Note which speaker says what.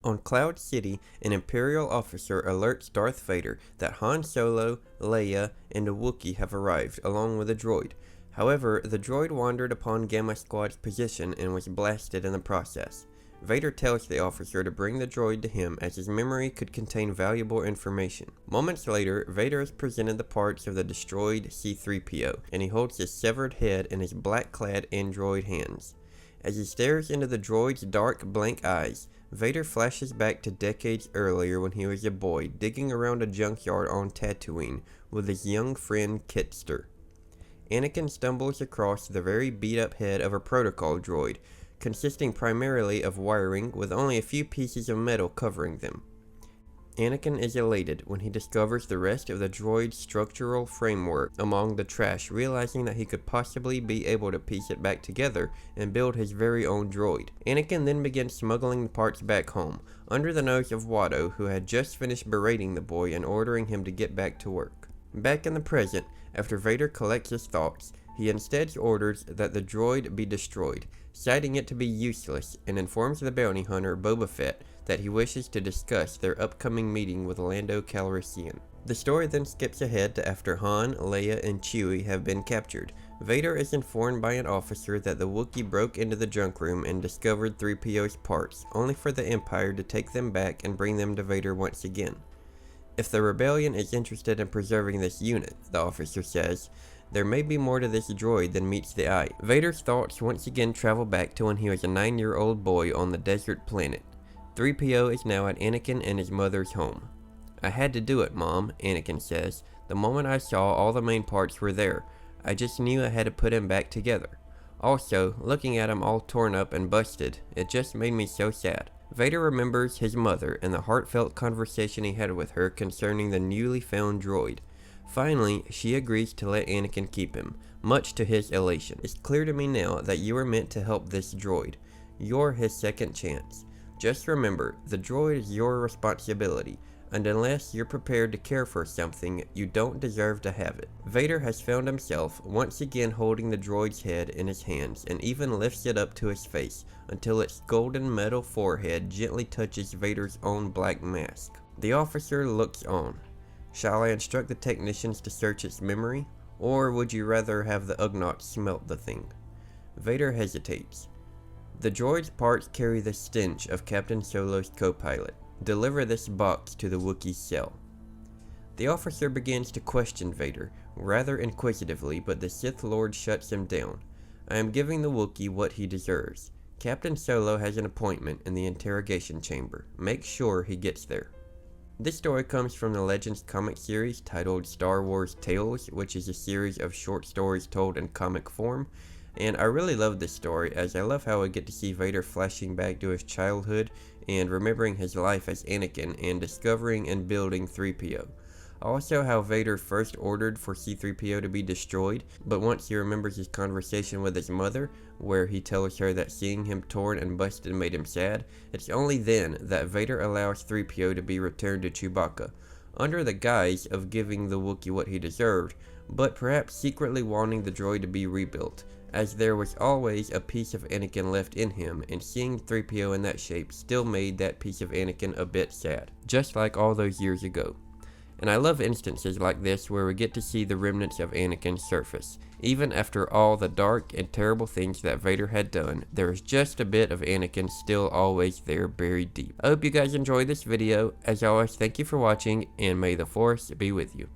Speaker 1: On Cloud City, an Imperial officer alerts Darth Vader that Han Solo, Leia, and a Wookiee have arrived, along with a droid. However, the droid wandered upon Gamma Squad's position and was blasted in the process. Vader tells the officer to bring the droid to him as his memory could contain valuable information. Moments later, Vader is presented the parts of the destroyed C-3PO, and he holds his severed head in his black-clad android hands. As he stares into the droid's dark, blank eyes, Vader flashes back to decades earlier when he was a boy digging around a junkyard on Tatooine with his young friend Kitster. Anakin stumbles across the very beat-up head of a protocol droid, consisting primarily of wiring with only a few pieces of metal covering them. Anakin is elated when he discovers the rest of the droid's structural framework among the trash, realizing that he could possibly be able to piece it back together and build his very own droid. Anakin then begins smuggling the parts back home, under the nose of Watto, who had just finished berating the boy and ordering him to get back to work. Back in the present, after Vader collects his thoughts, he instead orders that the droid be destroyed, citing it to be useless, and informs the bounty hunter Boba Fett that he wishes to discuss their upcoming meeting with Lando Calrissian. The story then skips ahead to after Han, Leia, and Chewie have been captured. Vader is informed by an officer that the Wookiee broke into the junk room and discovered 3PO's parts, only for the Empire to take them back and bring them to Vader once again. If the rebellion is interested in preserving this unit, the officer says, there may be more to this droid than meets the eye. Vader's thoughts once again travel back to when he was a 9-year-old boy on the desert planet. 3PO is now at Anakin and his mother's home. I had to do it, Mom, Anakin says. The moment I saw all the main parts were there, I just knew I had to put him back together. Also, looking at him all torn up and busted, it just made me so sad. Vader remembers his mother and the heartfelt conversation he had with her concerning the newly found droid. Finally, she agrees to let Anakin keep him, much to his elation. It's clear to me now that you were meant to help this droid. You're his second chance. Just remember, the droid is your responsibility, and unless you're prepared to care for something, you don't deserve to have it. Vader has found himself once again holding the droid's head in his hands and even lifts it up to his face until its golden metal forehead gently touches Vader's own black mask. The officer looks on. Shall I instruct the technicians to search its memory, or would you rather have the Ugnaughts smelt the thing? Vader hesitates. The droid's parts carry the stench of Captain Solo's co-pilot. Deliver this box to the Wookiee's cell. The officer begins to question Vader, rather inquisitively, but the Sith Lord shuts him down. I am giving the Wookiee what he deserves. Captain Solo has an appointment in the interrogation chamber. Make sure he gets there. This story comes from the Legends comic series titled Star Wars Tales, which is a series of short stories told in comic form. And I really love this story, as I love how I get to see Vader flashing back to his childhood and remembering his life as Anakin and discovering and building 3PO. Also how Vader first ordered for C-3PO to be destroyed, but once he remembers his conversation with his mother, where he tells her that seeing him torn and busted made him sad, it's only then that Vader allows 3PO to be returned to Chewbacca, under the guise of giving the Wookiee what he deserved, but perhaps secretly wanting the droid to be rebuilt, as there was always a piece of Anakin left in him, and seeing 3PO in that shape still made that piece of Anakin a bit sad, just like all those years ago. And I love instances like this where we get to see the remnants of Anakin surface. Even after all the dark and terrible things that Vader had done, there is just a bit of Anakin still always there buried deep. I hope you guys enjoyed this video. As always, thank you for watching, and may the Force be with you.